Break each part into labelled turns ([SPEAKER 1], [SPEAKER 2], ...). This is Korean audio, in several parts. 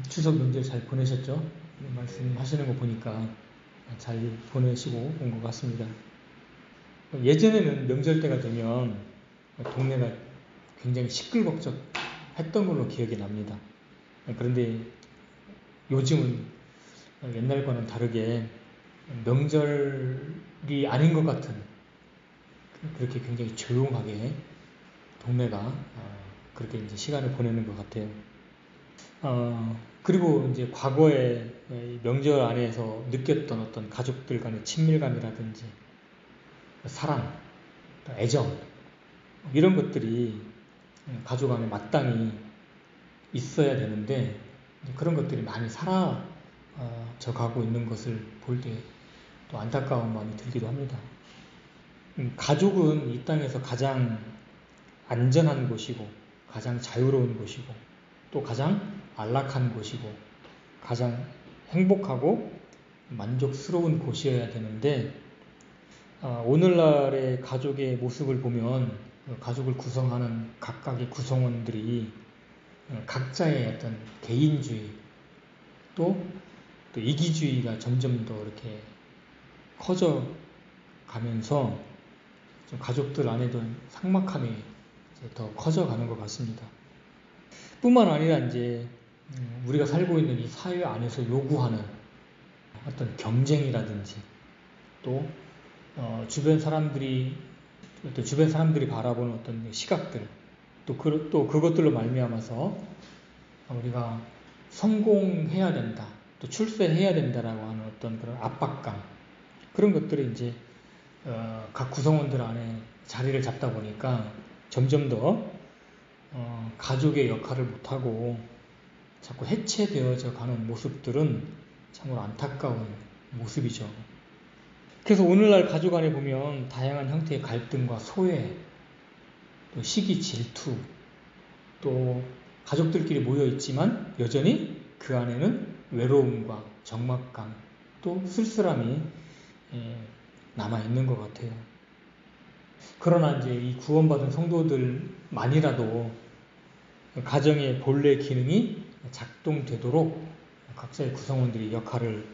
[SPEAKER 1] 추석 명절 잘 보내셨죠? 말씀하시는 거 보니까 잘 보내시고 온 것 같습니다. 예전에는 명절 때가 되면 동네가 굉장히 시끌벅적했던 걸로 기억이 납니다. 그런데 요즘은 옛날과는 다르게 명절이 아닌 것 같은, 그렇게 굉장히 조용하게 동네가 그렇게 이제 시간을 보내는 것 같아요. 그리고 이제 과거에 명절 안에서 느꼈던 어떤 가족들 간의 친밀감이라든지 사랑, 애정, 이런 것들이 가족 안에 마땅히 있어야 되는데 그런 것들이 많이 사라져 가고 있는 것을 볼 때 또 안타까운 마음이 들기도 합니다. 가족은 이 땅에서 가장 안전한 곳이고 가장 자유로운 곳이고 또 가장 안락한 곳이고 가장 행복하고 만족스러운 곳이어야 되는데 오늘날의 가족의 모습을 보면 가족을 구성하는 각각의 구성원들이 각자의 어떤 개인주의 또 이기주의가 점점 더 이렇게 커져 가면서 가족들 안에도 삭막함이 더 커져가는 것 같습니다. 뿐만 아니라 이제 우리가 살고 있는 이 사회 안에서 요구하는 어떤 경쟁이라든지 또 주변 사람들이 바라보는 어떤 시각들 또 그것들로 말미암아서 우리가 성공해야 된다 또 출세해야 된다라고 하는 어떤 그런 압박감 그런 것들이 이제 각 구성원들 안에 자리를 잡다 보니까 점점 더 가족의 역할을 못하고 자꾸 해체되어져 가는 모습들은 참으로 안타까운 모습이죠. 그래서 오늘날 가족 안에 보면 다양한 형태의 갈등과 소외, 또 시기 질투, 또 가족들끼리 모여 있지만 여전히 그 안에는 외로움과 적막감, 또 쓸쓸함이 남아있는 것 같아요. 그러나 이제 이 구원받은 성도들만이라도 가정의 본래 기능이 작동되도록 각자의 구성원들이 역할을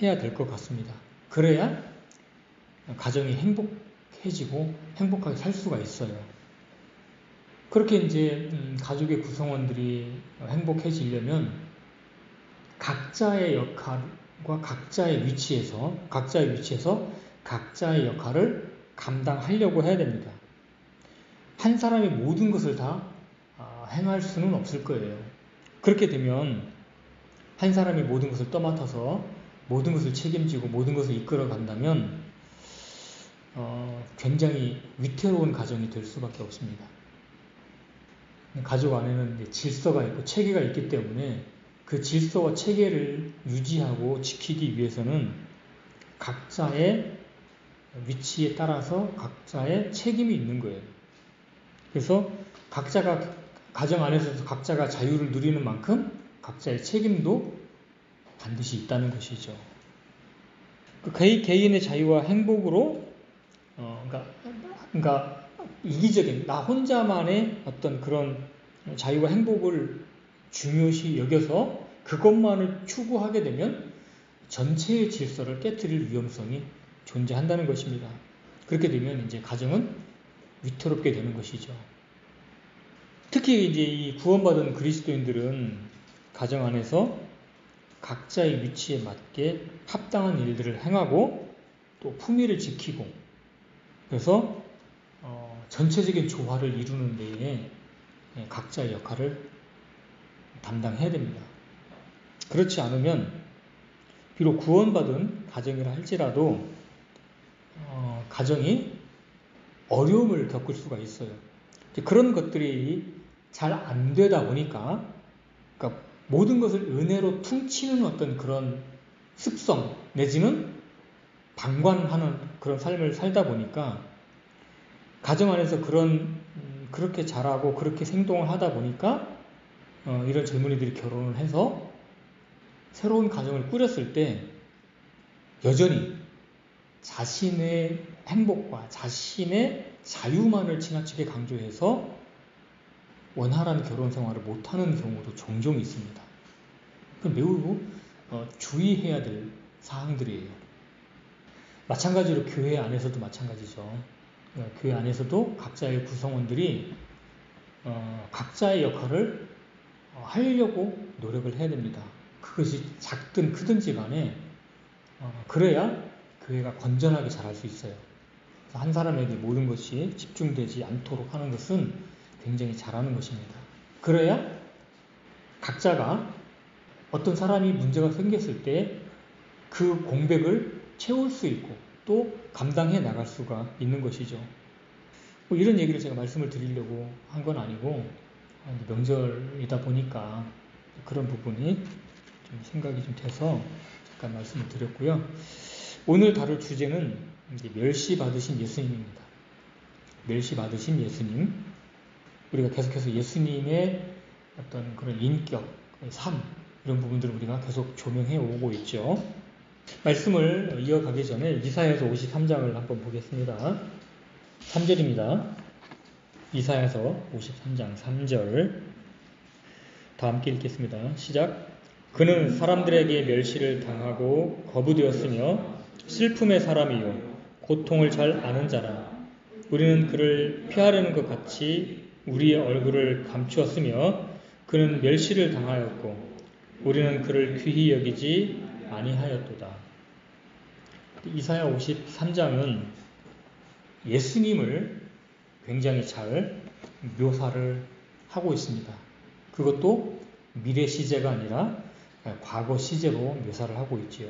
[SPEAKER 1] 해야 될 것 같습니다. 그래야 가정이 행복해지고 행복하게 살 수가 있어요. 그렇게 이제 가족의 구성원들이 행복해지려면 각자의 역할과 각자의 위치에서 각자의 역할을 감당하려고 해야 됩니다. 한 사람이 모든 것을 다 행할 수는 없을 거예요. 그렇게 되면 한 사람이 모든 것을 떠맡아서 모든 것을 책임지고 모든 것을 이끌어 간다면 굉장히 위태로운 가정이 될 수밖에 없습니다. 가족 안에는 질서가 있고 체계가 있기 때문에 그 질서와 체계를 유지하고 지키기 위해서는 각자의 위치에 따라서 각자의 책임이 있는 거예요. 그래서 가정 안에서 각자가 자유를 누리는 만큼 각자의 책임도 반드시 있다는 것이죠. 개인의 자유와 행복으로 그러니까 이기적인 나 혼자만의 어떤 그런 자유와 행복을 중요시 여겨서 그것만을 추구하게 되면 전체의 질서를 깨뜨릴 위험성이 존재한다는 것입니다. 그렇게 되면 이제 가정은 위태롭게 되는 것이죠. 특히 이제 이 구원받은 그리스도인들은 가정 안에서 각자의 위치에 맞게 합당한 일들을 행하고 또 품위를 지키고 그래서 전체적인 조화를 이루는 데에 각자의 역할을 담당해야 됩니다. 그렇지 않으면 비록 구원받은 가정이라 할지라도 가정이 어려움을 겪을 수가 있어요. 그런 것들이 잘 안 되다 보니까 그러니까 모든 것을 은혜로 퉁치는 어떤 그런 습성 내지는 방관하는 그런 삶을 살다 보니까 가정 안에서 그렇게 자라고 그렇게 생동을 하다 보니까 이런 젊은이들이 결혼을 해서 새로운 가정을 꾸렸을 때 여전히 자신의 행복과 자신의 자유만을 지나치게 강조해서 원활한 결혼 생활을 못하는 경우도 종종 있습니다. 매우 주의해야 될 사항들이에요. 마찬가지로 교회 안에서도 마찬가지죠. 교회 안에서도 각자의 구성원들이 각자의 역할을 하려고 노력을 해야 됩니다. 그것이 작든 크든지 간에 그래야 교회가 건전하게 자랄 수 있어요. 한 사람에게 모든 것이 집중되지 않도록 하는 것은 굉장히 잘하는 것입니다. 그래야 각자가 어떤 사람이 문제가 생겼을 때 그 공백을 채울 수 있고 또 감당해 나갈 수가 있는 것이죠. 이런 얘기를 제가 말씀을 드리려고 한 건 아니고 명절이다 보니까 그런 부분이 좀 생각이 좀 돼서 잠깐 말씀을 드렸고요. 오늘 다룰 주제는 멸시받으신 예수님입니다. 멸시받으신 예수님. 우리가 계속해서 예수님의 어떤 그런 인격, 삶 이런 부분들을 우리가 계속 조명해 오고 있죠. 말씀을 이어가기 전에 이사야서 53장을 한번 보겠습니다. 3절입니다. 이사야서 53장 3절 다 함께 읽겠습니다. 시작. 그는 사람들에게 멸시를 당하고 거부되었으며 슬픔의 사람이요 고통을 잘 아는 자라. 우리는 그를 피하려는 것 같이 우리의 얼굴을 감추었으며 그는 멸시를 당하였고 우리는 그를 귀히 여기지 아니하였도다. 이사야 53장은 예수님을 굉장히 잘 묘사를 하고 있습니다. 그것도 미래 시제가 아니라 과거 시제로 묘사를 하고 있지요.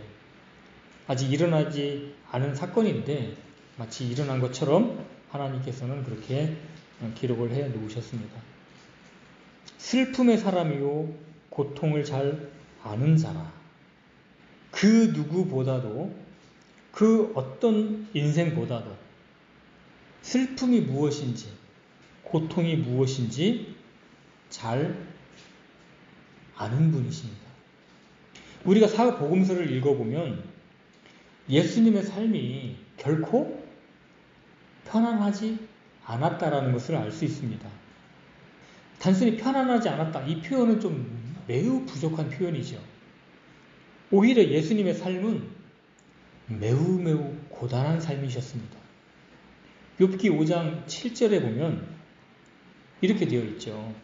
[SPEAKER 1] 아직 일어나지 않은 사건인데 마치 일어난 것처럼 하나님께서는 그렇게 기록을 해 놓으셨습니다. 슬픔의 사람이요 고통을 잘 아는 자라. 그 누구보다도 그 어떤 인생보다도 슬픔이 무엇인지 고통이 무엇인지 잘 아는 분이십니다. 우리가 사복음서를 읽어보면 예수님의 삶이 결코 편안하지 않았다라는 것을 알 수 있습니다. 단순히 편안하지 않았다 이 표현은 좀 매우 부족한 표현이죠. 오히려 예수님의 삶은 매우 고단한 삶이셨습니다. 욥기 5장 7절에 보면 이렇게 되어 있죠.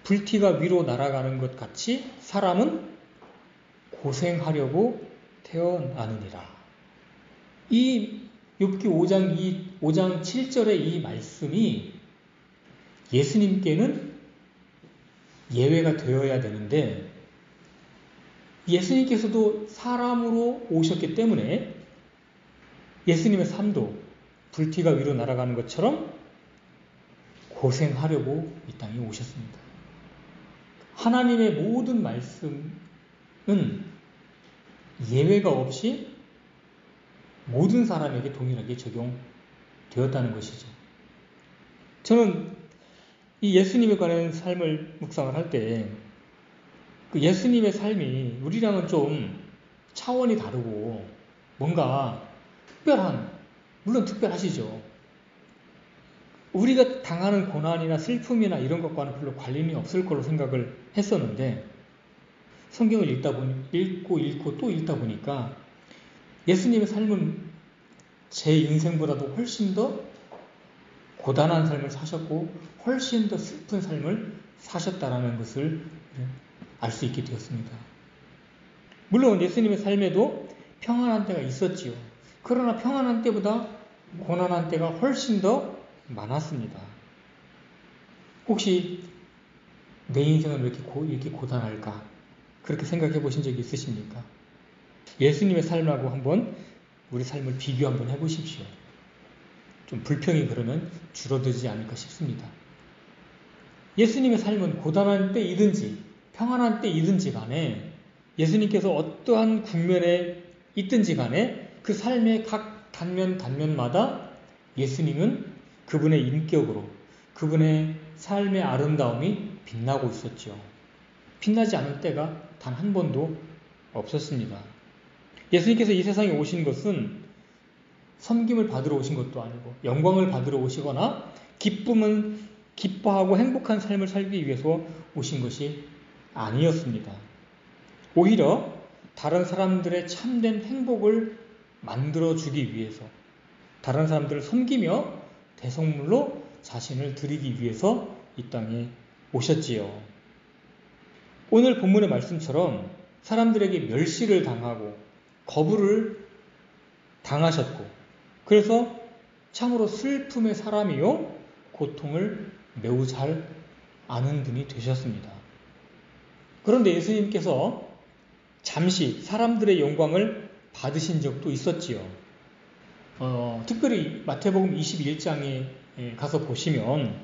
[SPEAKER 1] 불티가 위로 날아가는 것 같이 사람은 고생하려고 태어나느니라. 이 욥기 5장 7절의 이 말씀이 예수님께는 예외가 되어야 되는데 예수님께서도 사람으로 오셨기 때문에 예수님의 삶도 불티가 위로 날아가는 것처럼 고생하려고 이 땅에 오셨습니다. 하나님의 모든 말씀은 예외가 없이 모든 사람에게 동일하게 적용되었다는 것이죠. 저는 이 예수님에 관한 삶을 묵상을 할 때 그 예수님의 삶이 우리랑은 좀 차원이 다르고 뭔가 특별한, 물론 특별하시죠. 우리가 당하는 고난이나 슬픔이나 이런 것과는 별로 관련이 없을 거로 생각을 했었는데 성경을 읽고 또 읽다 보니까 예수님의 삶은 제 인생보다도 훨씬 더 고단한 삶을 사셨고 훨씬 더 슬픈 삶을 사셨다라는 것을 알 수 있게 되었습니다. 물론 예수님의 삶에도 평안한 때가 있었지요. 그러나 평안한 때보다 고난한 때가 훨씬 더 많았습니다. 혹시 내 인생은 왜 이렇게 고단할까? 그렇게 생각해 보신 적이 있으십니까? 예수님의 삶하고 한번 우리 삶을 비교 한번 해보십시오. 좀 불평이 그러면 줄어들지 않을까 싶습니다. 예수님의 삶은 고단한 때이든지 평안한 때이든지 간에 예수님께서 어떠한 국면에 있든지 간에 그 삶의 각 단면마다 예수님은 그분의 인격으로 그분의 삶의 아름다움이 빛나고 있었죠. 빛나지 않은 때가 단 한 번도 없었습니다. 예수님께서 이 세상에 오신 것은 섬김을 받으러 오신 것도 아니고 영광을 받으러 오시거나 기뻐하고 행복한 삶을 살기 위해서 오신 것이 아니었습니다. 오히려 다른 사람들의 참된 행복을 만들어주기 위해서, 다른 사람들을 섬기며 대속물로 자신을 드리기 위해서 이 땅에 오셨지요. 오늘 본문의 말씀처럼 사람들에게 멸시를 당하고 거부를 당하셨고, 그래서 참으로 슬픔의 사람이요 고통을 매우 잘 아는 분이 되셨습니다. 그런데 예수님께서 잠시 사람들의 영광을 받으신 적도 있었지요. 특별히 마태복음 21장에 가서 보시면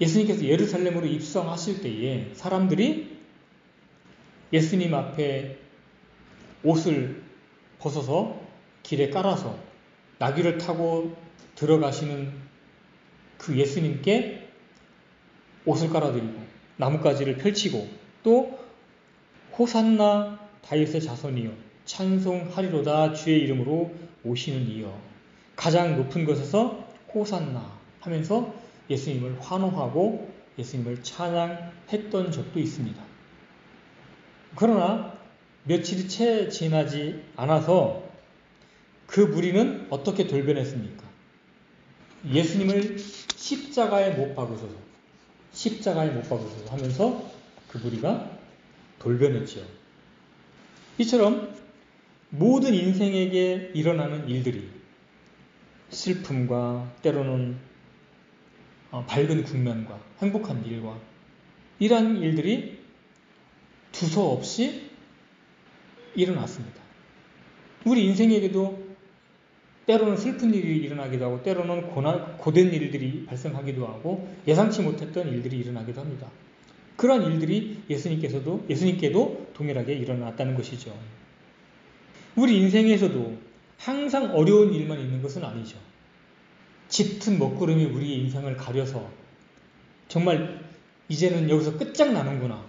[SPEAKER 1] 예수님께서 예루살렘으로 입성하실 때에 사람들이 예수님 앞에 옷을 벗어서 길에 깔아서 나귀를 타고 들어가시는 그 예수님께 옷을 깔아드리고 나뭇가지를 펼치고 또 호산나 다윗의 자손이여 찬송하리로다 주의 이름으로 오시는 이여 가장 높은 곳에서 호산나 하면서 예수님을 환호하고 예수님을 찬양했던 적도 있습니다. 그러나 며칠이 채 지나지 않아서 그 무리는 어떻게 돌변했습니까? 예수님을 십자가에 못 박으소서 하면서 그 무리가 돌변했지요. 이처럼 모든 인생에게 일어나는 일들이 슬픔과 때로는 밝은 국면과 행복한 일과 이러한 일들이 두서없이 일어났습니다. 우리 인생에게도 때로는 슬픈 일이 일어나기도 하고 때로는 고된 일들이 발생하기도 하고 예상치 못했던 일들이 일어나기도 합니다. 그러한 일들이 예수님께도 동일하게 일어났다는 것이죠. 우리 인생에서도 항상 어려운 일만 있는 것은 아니죠. 짙은 먹구름이 우리의 인생을 가려서 정말 이제는 여기서 끝장나는구나.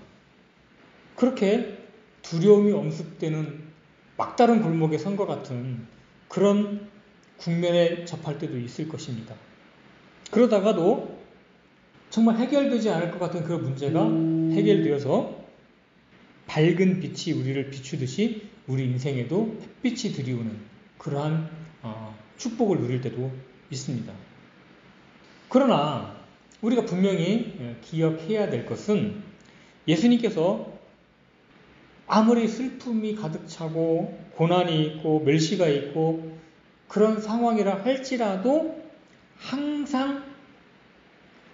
[SPEAKER 1] 그렇게 두려움이 엄습되는 막다른 골목에 선 것 같은 그런 국면에 접할 때도 있을 것입니다. 그러다가도 정말 해결되지 않을 것 같은 그런 문제가 해결되어서 밝은 빛이 우리를 비추듯이 우리 인생에도 햇빛이 들이오는 그러한 축복을 누릴 때도 있습니다. 그러나 우리가 분명히 기억해야 될 것은 예수님께서 아무리 슬픔이 가득 차고 고난이 있고 멸시가 있고 그런 상황이라 할지라도 항상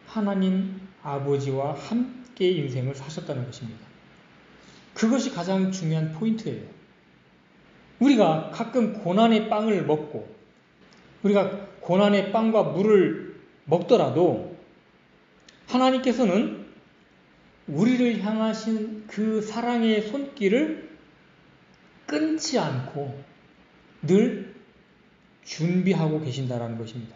[SPEAKER 1] 하나님 아버지와 함께 인생을 사셨다는 것입니다. 그것이 가장 중요한 포인트예요. 우리가 가끔 고난의 빵을 먹고 우리가 고난의 빵과 물을 먹더라도 하나님께서는 우리를 향하신 그 사랑의 손길을 끊지 않고 늘 준비하고 계신다라는 것입니다.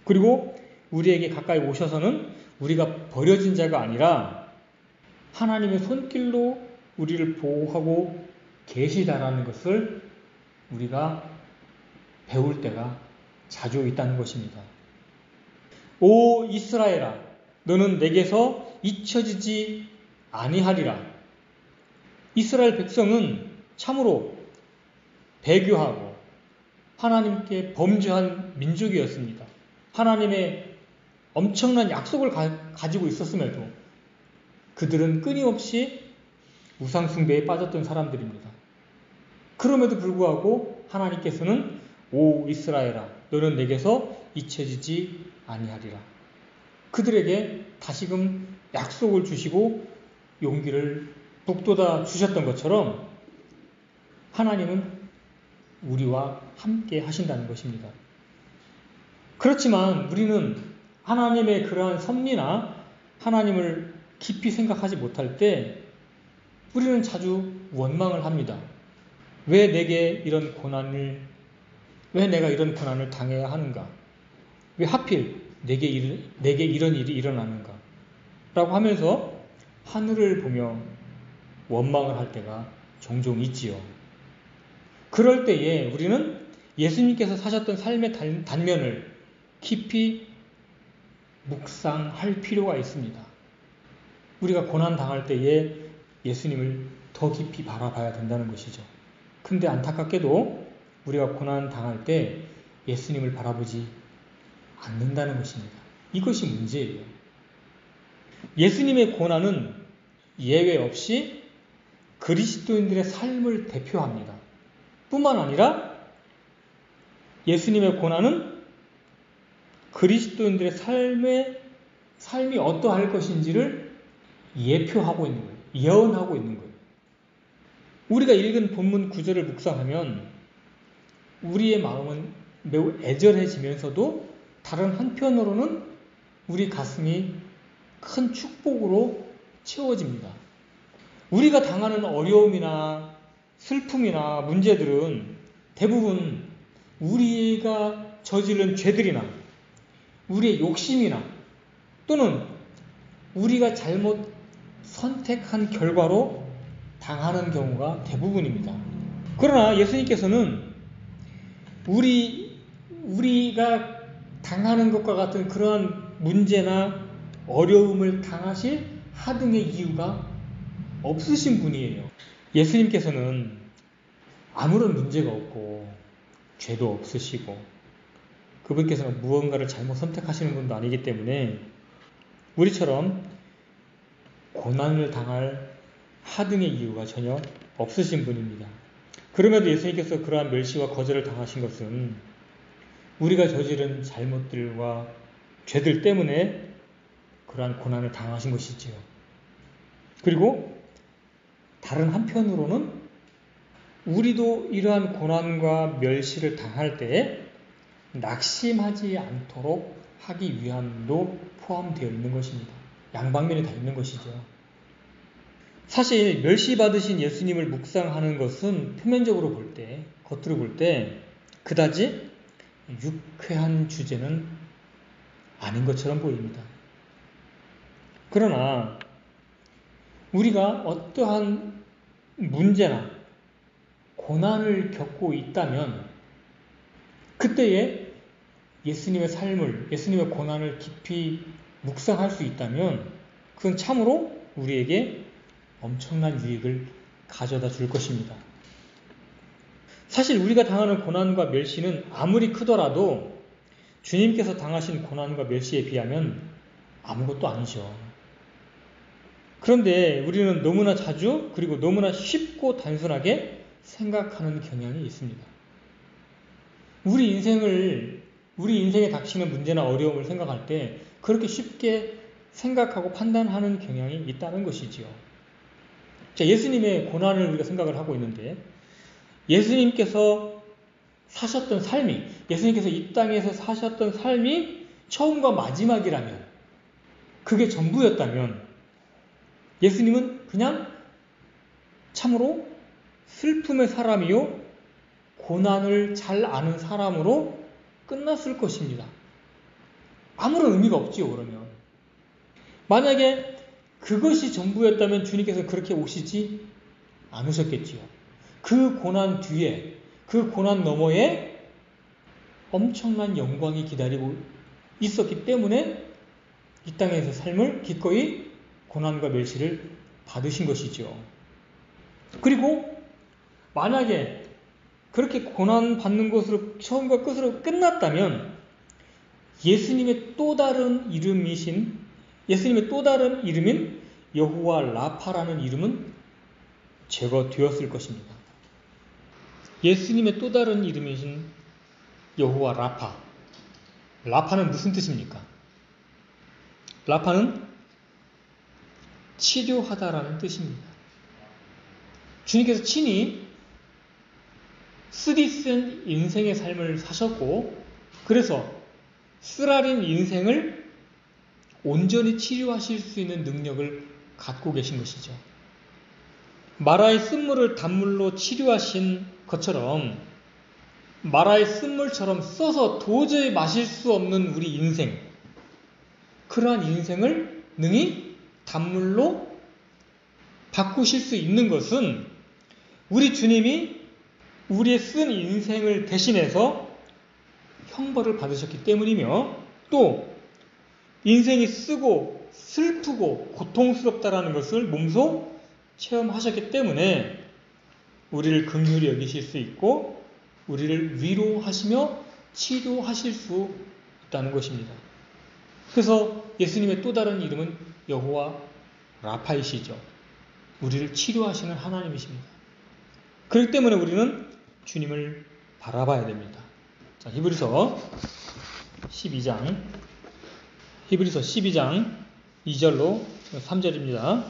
[SPEAKER 1] 그리고 우리에게 가까이 오셔서는 우리가 버려진 자가 아니라 하나님의 손길로 우리를 보호하고 계시다라는 것을 우리가 배울 때가 자주 있다는 것입니다. 오 이스라엘아, 너는 내게서 잊혀지지 아니하리라. 이스라엘 백성은 참으로 배교하고 하나님께 범죄한 민족이었습니다. 하나님의 엄청난 약속을 가지고 있었음에도 그들은 끊임없이 우상숭배에 빠졌던 사람들입니다. 그럼에도 불구하고 하나님께서는 오 이스라엘아, 너는 내게서 잊혀지지 아니하리라. 그들에게 다시금 약속을 주시고 용기를 북돋아 주셨던 것처럼 하나님은 우리와 함께 하신다는 것입니다. 그렇지만 우리는 하나님의 그러한 섭리나 하나님을 깊이 생각하지 못할 때 우리는 자주 원망을 합니다. 왜 내가 이런 고난을 당해야 하는가? 왜 하필 내게 이런 일이 일어나는가? 라고 하면서 하늘을 보며 원망을 할 때가 종종 있지요. 그럴 때에 우리는 예수님께서 사셨던 삶의 단면을 깊이 묵상할 필요가 있습니다. 우리가 고난 당할 때에 예수님을 더 깊이 바라봐야 된다는 것이죠. 근데 안타깝게도 우리가 고난 당할 때 예수님을 바라보지 않는다는 것입니다. 이것이 문제예요. 예수님의 고난은 예외 없이 그리스도인들의 삶을 대표합니다. 뿐만 아니라 예수님의 고난은 그리스도인들의 삶이 어떠할 것인지를 예표하고 있는 거예요. 예언하고 있는 거예요. 우리가 읽은 본문 구절을 묵상하면 우리의 마음은 매우 애절해지면서도 다른 한편으로는 우리 가슴이 큰 축복으로 채워집니다. 우리가 당하는 어려움이나 슬픔이나 문제들은 대부분 우리가 저지른 죄들이나 우리의 욕심이나 또는 우리가 잘못 선택한 결과로 당하는 경우가 대부분입니다. 그러나 예수님께서는 우리가 당하는 것과 같은 그러한 문제나 어려움을 당하실 하등의 이유가 없으신 분이에요. 예수님께서는 아무런 문제가 없고 죄도 없으시고 그분께서는 무언가를 잘못 선택하시는 분도 아니기 때문에 우리처럼 고난을 당할 하등의 이유가 전혀 없으신 분입니다. 그럼에도 예수님께서 그러한 멸시와 거절을 당하신 것은 우리가 저지른 잘못들과 죄들 때문에 그러한 고난을 당하신 것이지요. 그리고 다른 한편으로는 우리도 이러한 고난과 멸시를 당할 때에 낙심하지 않도록 하기 위함도 포함되어 있는 것입니다. 양방면이 다 있는 것이죠. 사실 멸시받으신 예수님을 묵상하는 것은 표면적으로 볼 때, 겉으로 볼 때 그다지 유쾌한 주제는 아닌 것처럼 보입니다. 그러나 우리가 어떠한 문제나 고난을 겪고 있다면 그때에 예수님의 삶을, 예수님의 고난을 깊이 묵상할 수 있다면 그건 참으로 우리에게 엄청난 유익을 가져다 줄 것입니다. 사실 우리가 당하는 고난과 멸시는 아무리 크더라도 주님께서 당하신 고난과 멸시에 비하면 아무것도 아니죠. 그런데 우리는 너무나 자주 그리고 너무나 쉽고 단순하게 생각하는 경향이 있습니다. 우리 인생에 닥치는 문제나 어려움을 생각할 때 그렇게 쉽게 생각하고 판단하는 경향이 있다는 것이지요. 자, 예수님의 고난을 우리가 생각을 하고 있는데 예수님께서 사셨던 삶이, 예수님께서 이 땅에서 사셨던 삶이 처음과 마지막이라면, 그게 전부였다면 예수님은 그냥 참으로 슬픔의 사람이요 고난을 잘 아는 사람으로 끝났을 것입니다. 아무런 의미가 없지요. 그러면 만약에 그것이 전부였다면 주님께서 그렇게 오시지 않으셨겠지요. 그 고난 뒤에, 그 고난 너머에 엄청난 영광이 기다리고 있었기 때문에 이 땅에서 삶을 기꺼이 고난과 멸시를 받으신 것이죠. 그리고 만약에 그렇게 고난받는 것으로 처음과 끝으로 끝났다면 예수님의 또 다른 이름인 여호와 라파라는 이름은 제거되었을 것입니다. 예수님의 또 다른 이름이신 여호와 라파. 라파는 무슨 뜻입니까? 라파는 치료하다라는 뜻입니다. 주님께서 친히 쓰디쓴 인생의 삶을 사셨고 그래서 쓰라린 인생을 온전히 치료하실 수 있는 능력을 갖고 계신 것이죠. 마라의 쓴물을 단물로 치료하신 것처럼 마라의 쓴물처럼 써서 도저히 마실 수 없는 우리 인생, 그러한 인생을 능히 단물로 바꾸실 수 있는 것은 우리 주님이 우리의 쓴 인생을 대신해서 형벌을 받으셨기 때문이며 또 인생이 쓰고 슬프고 고통스럽다라는 것을 몸소 체험하셨기 때문에 우리를 긍휼히 여기실 수 있고 우리를 위로하시며 치료하실 수 있다는 것입니다. 그래서 예수님의 또 다른 이름은 여호와 라파이시죠. 우리를 치료하시는 하나님이십니다. 그렇기 때문에 우리는 주님을 바라봐야 됩니다. 자, 히브리서 12장 2절로 3절입니다.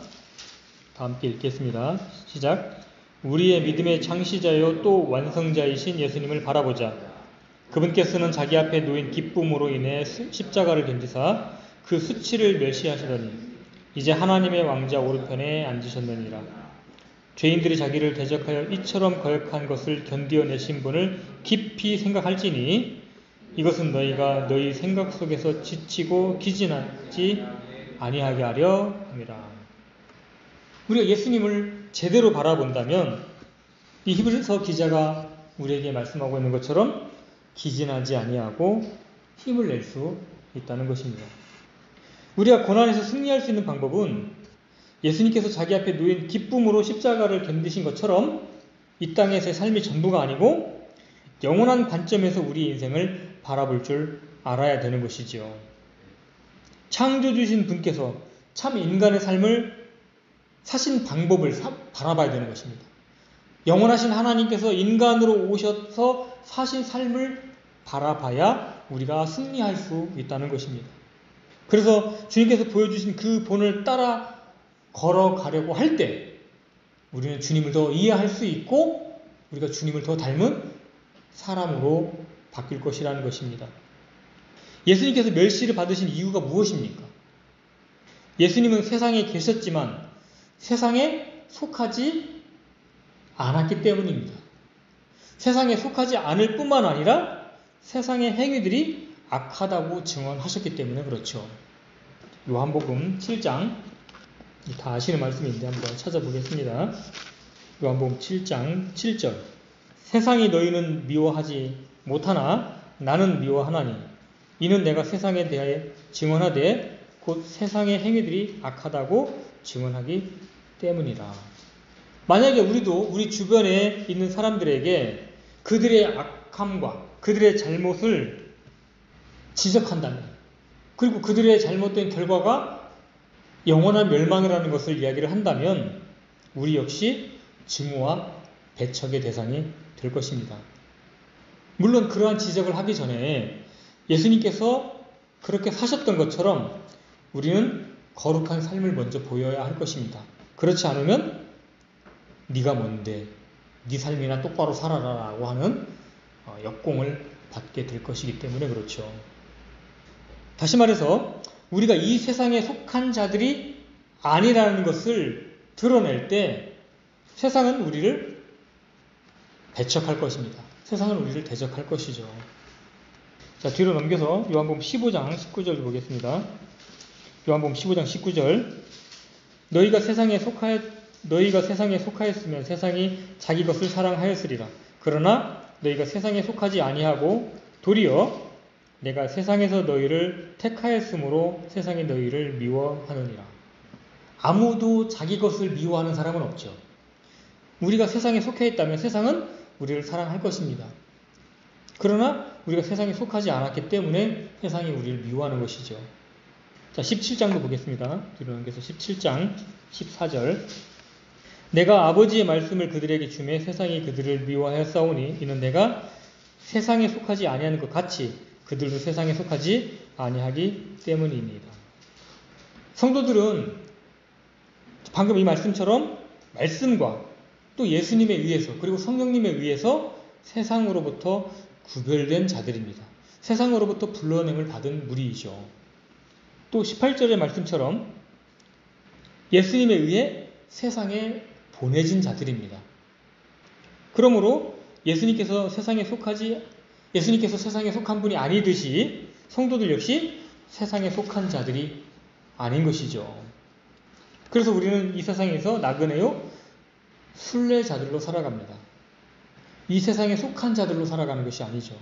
[SPEAKER 1] 다 함께 읽겠습니다. 시작. 우리의 믿음의 창시자요 또 완성자이신 예수님을 바라보자. 그분께서는 자기 앞에 놓인 기쁨으로 인해 십자가를 견디사 그 수치를 멸시하시더니 이제 하나님의 왕자 오른편에 앉으셨느니라. 죄인들이 자기를 대적하여 이처럼 거역한 것을 견디어내신 분을 깊이 생각할지니 이것은 너희가 너희 생각 속에서 지치고 기진하지 아니하게 하려 함이라. 우리가 예수님을 제대로 바라본다면 이 히브리서 기자가 우리에게 말씀하고 있는 것처럼 기진하지 아니하고 힘을 낼 수 있다는 것입니다. 우리가 고난에서 승리할 수 있는 방법은 예수님께서 자기 앞에 놓인 기쁨으로 십자가를 견디신 것처럼 이 땅에서의 삶이 전부가 아니고 영원한 관점에서 우리 인생을 바라볼 줄 알아야 되는 것이지요. 창조주신 분께서 참 인간의 삶을 사신 방법을 바라봐야 되는 것입니다. 영원하신 하나님께서 인간으로 오셔서 사신 삶을 바라봐야 우리가 승리할 수 있다는 것입니다. 그래서 주님께서 보여주신 그 본을 따라 걸어가려고 할 때 우리는 주님을 더 이해할 수 있고 우리가 주님을 더 닮은 사람으로 바뀔 것이라는 것입니다. 예수님께서 멸시를 받으신 이유가 무엇입니까? 예수님은 세상에 계셨지만 세상에 속하지 않았기 때문입니다. 세상에 속하지 않을 뿐만 아니라 세상의 행위들이 악하다고 증언하셨기 때문에 그렇죠. 요한복음 7장, 다 아시는 말씀인데 한번 찾아보겠습니다. 요한복음 7장 7절. 세상이 너희는 미워하지 못하나 나는 미워하나니 이는 내가 세상에 대하여 증언하되 곧 세상의 행위들이 악하다고 증언하기 때문이라. 만약에 우리도 우리 주변에 있는 사람들에게 그들의 악함과 그들의 잘못을 지적한다면 그리고 그들의 잘못된 결과가 영원한 멸망이라는 것을 이야기를 한다면 우리 역시 증오와 배척의 대상이 될 것입니다. 물론 그러한 지적을 하기 전에 예수님께서 그렇게 사셨던 것처럼 우리는 거룩한 삶을 먼저 보여야 할 것입니다. 그렇지 않으면 네가 뭔데 네 삶이나 똑바로 살아라 라고 하는 역공을 받게 될 것이기 때문에 그렇죠. 다시 말해서 우리가 이 세상에 속한 자들이 아니라는 것을 드러낼 때 세상은 우리를 배척할 것입니다. 세상은 우리를 대적할 것이죠. 자, 뒤로 넘겨서 요한복음 15장 19절 보겠습니다. 요한복음 15장 19절. 너희가 세상에 속하였으면 세상이 자기 것을 사랑하였으리라. 그러나 너희가 세상에 속하지 아니하고 도리어 내가 세상에서 너희를 택하였으므로 세상이 너희를 미워하느니라. 아무도 자기 것을 미워하는 사람은 없죠. 우리가 세상에 속해 있다면 세상은 우리를 사랑할 것입니다. 그러나 우리가 세상에 속하지 않았기 때문에 세상이 우리를 미워하는 것이죠. 자, 17장도 보겠습니다. 뒤로 넘겨서 17장 14절. 내가 아버지의 말씀을 그들에게 주매 세상이 그들을 미워하였사오니 이는 내가 세상에 속하지 아니하는 것 같이 그들도 세상에 속하지 아니하기 때문입니다. 성도들은 방금 이 말씀처럼 말씀과 또 예수님에 의해서 그리고 성령님에 의해서 세상으로부터 구별된 자들입니다. 세상으로부터 불러냄을 받은 무리이죠. 또 18절의 말씀처럼 예수님에 의해 세상에 보내진 자들입니다. 그러므로 예수님께서 세상에 속한 분이 아니듯이 성도들 역시 세상에 속한 자들이 아닌 것이죠. 그래서 우리는 이 세상에서 나그네요 순례자들로 살아갑니다. 이 세상에 속한 자들로 살아가는 것이 아니죠.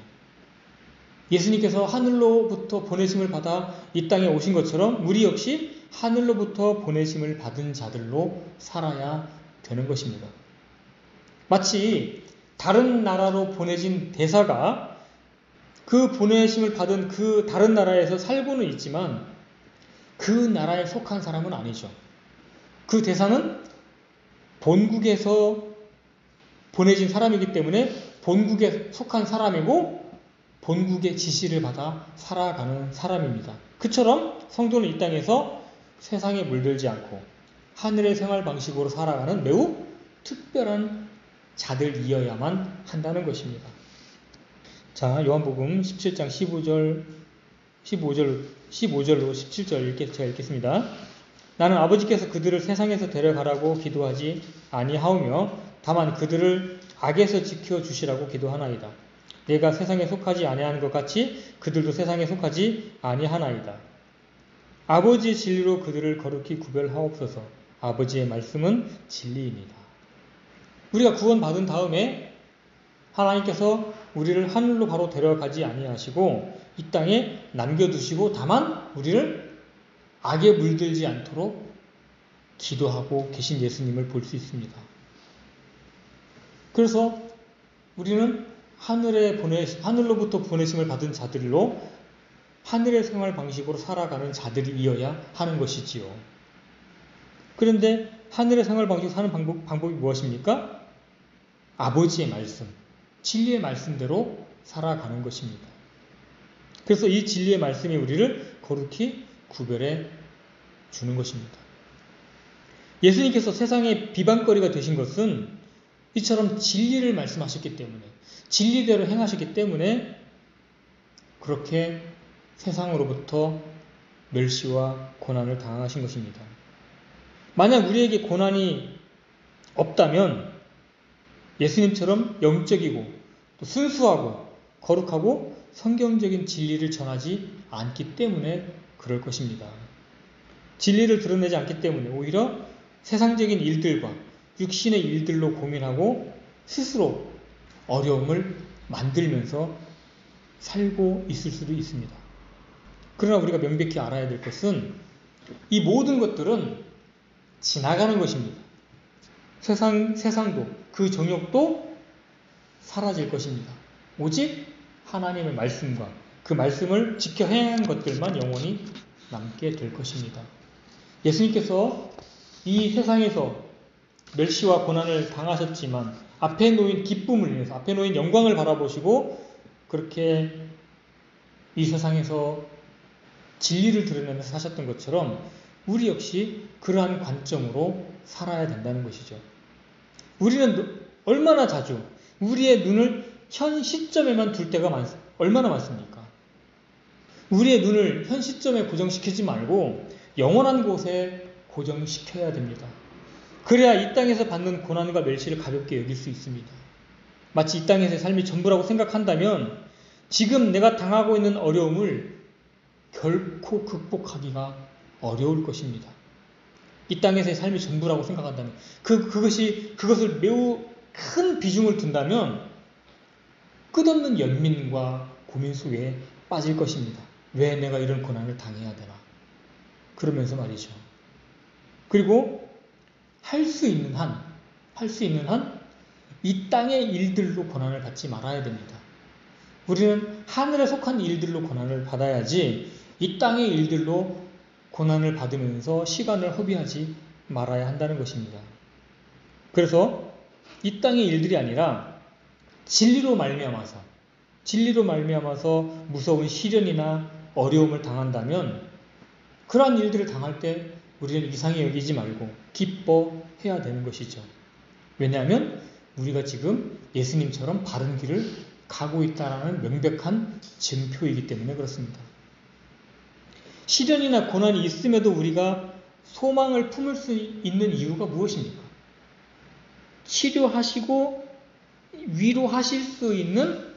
[SPEAKER 1] 예수님께서 하늘로부터 보내심을 받아 이 땅에 오신 것처럼 우리 역시 하늘로부터 보내심을 받은 자들로 살아야 되는 것입니다. 마치 다른 나라로 보내진 대사가 그 보내심을 받은 그 다른 나라에서 살고는 있지만 그 나라에 속한 사람은 아니죠. 그 대사는 본국에서 보내진 사람이기 때문에 본국에 속한 사람이고 본국의 지시를 받아 살아가는 사람입니다. 그처럼 성도는 이 땅에서 세상에 물들지 않고 하늘의 생활 방식으로 살아가는 매우 특별한 자들이어야만 한다는 것입니다. 자, 요한복음 17장 15절로 17절 제가 읽겠습니다. 나는 아버지께서 그들을 세상에서 데려가라고 기도하지 아니하오며 다만 그들을 악에서 지켜주시라고 기도하나이다. 내가 세상에 속하지 아니하는 것 같이 그들도 세상에 속하지 아니하나이다. 아버지의 진리로 그들을 거룩히 구별하옵소서. 아버지의 말씀은 진리입니다. 우리가 구원받은 다음에 하나님께서 우리를 하늘로 바로 데려가지 아니하시고 이 땅에 남겨두시고 다만 우리를 악에 물들지 않도록 기도하고 계신 예수님을 볼 수 있습니다. 그래서 우리는 하늘로부터 보내심을 받은 자들로 하늘의 생활 방식으로 살아가는 자들이어야 하는 것이지요. 그런데 하늘의 생활 방식 사는 방법이 무엇입니까? 아버지의 말씀, 진리의 말씀대로 살아가는 것입니다. 그래서 이 진리의 말씀이 우리를 거룩히 구별해 주는 것입니다. 예수님께서 세상의 비방거리가 되신 것은 이처럼 진리를 말씀하셨기 때문에, 진리대로 행하셨기 때문에 그렇게 세상으로부터 멸시와 고난을 당하신 것입니다. 만약 우리에게 고난이 없다면 예수님처럼 영적이고 또 순수하고 거룩하고 성경적인 진리를 전하지 않기 때문에 그럴 것입니다. 진리를 드러내지 않기 때문에 오히려 세상적인 일들과 육신의 일들로 고민하고 스스로 어려움을 만들면서 살고 있을 수도 있습니다. 그러나 우리가 명백히 알아야 될 것은 이 모든 것들은 지나가는 것입니다. 세상도 그 정욕도 사라질 것입니다. 오직 하나님의 말씀과 그 말씀을 지켜 행한 것들만 영원히 남게 될 것입니다. 예수님께서 이 세상에서 멸시와 고난을 당하셨지만 앞에 놓인 기쁨을 위해서, 앞에 놓인 영광을 바라보시고 그렇게 이 세상에서 진리를 드러내면서 사셨던 것처럼 우리 역시 그러한 관점으로 살아야 된다는 것이죠. 우리는 얼마나 자주 우리의 눈을 현 시점에만 둘 때가 얼마나 많습니까? 우리의 눈을 현 시점에 고정시키지 말고 영원한 곳에 고정시켜야 됩니다. 그래야 이 땅에서 받는 고난과 멸시를 가볍게 여길 수 있습니다. 마치 이 땅에서의 삶이 전부라고 생각한다면 지금 내가 당하고 있는 어려움을 결코 극복하기가 어려울 것입니다. 이 땅에서의 삶이 전부라고 생각한다면 그것을 매우 큰 비중을 둔다면 끝없는 연민과 고민 속에 빠질 것입니다. 왜 내가 이런 고난을 당해야 되나? 그러면서 말이죠. 그리고 할 수 있는 한 이 땅의 일들로 고난을 받지 말아야 됩니다. 우리는 하늘에 속한 일들로 고난을 받아야지 이 땅의 일들로 고난을 받으면서 시간을 허비하지 말아야 한다는 것입니다. 그래서 이 땅의 일들이 아니라 진리로 말미암아서 무서운 시련이나 어려움을 당한다면 그러한 일들을 당할 때 우리는 이상히 여기지 말고 기뻐해야 되는 것이죠. 왜냐하면 우리가 지금 예수님처럼 바른 길을 가고 있다는 명백한 증표이기 때문에 그렇습니다. 시련이나 고난이 있음에도 우리가 소망을 품을 수 있는 이유가 무엇입니까? 치료하시고 위로하실 수 있는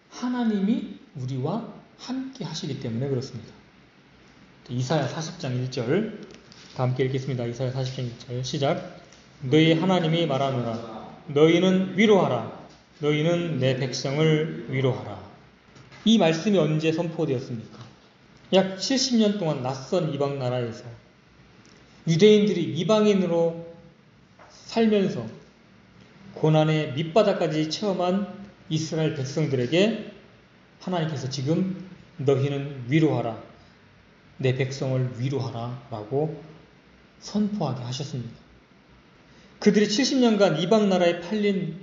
[SPEAKER 1] 하나님이 우리와 함께 하시기 때문에 그렇습니다. 이사야 40장 1절 다 함께 읽겠습니다. 이사야 40장 1절 시작. 너희 하나님이 말하노라. 너희는 위로하라. 너희는 내 백성을 위로하라. 이 말씀이 언제 선포되었습니까? 약 70년 동안 낯선 이방 나라에서 유대인들이 이방인으로 살면서 고난의 밑바닥까지 체험한 이스라엘 백성들에게 하나님께서 지금 너희는 위로하라, 내 백성을 위로하라 라고 선포하게 하셨습니다. 그들이 70년간 이방 나라에 팔린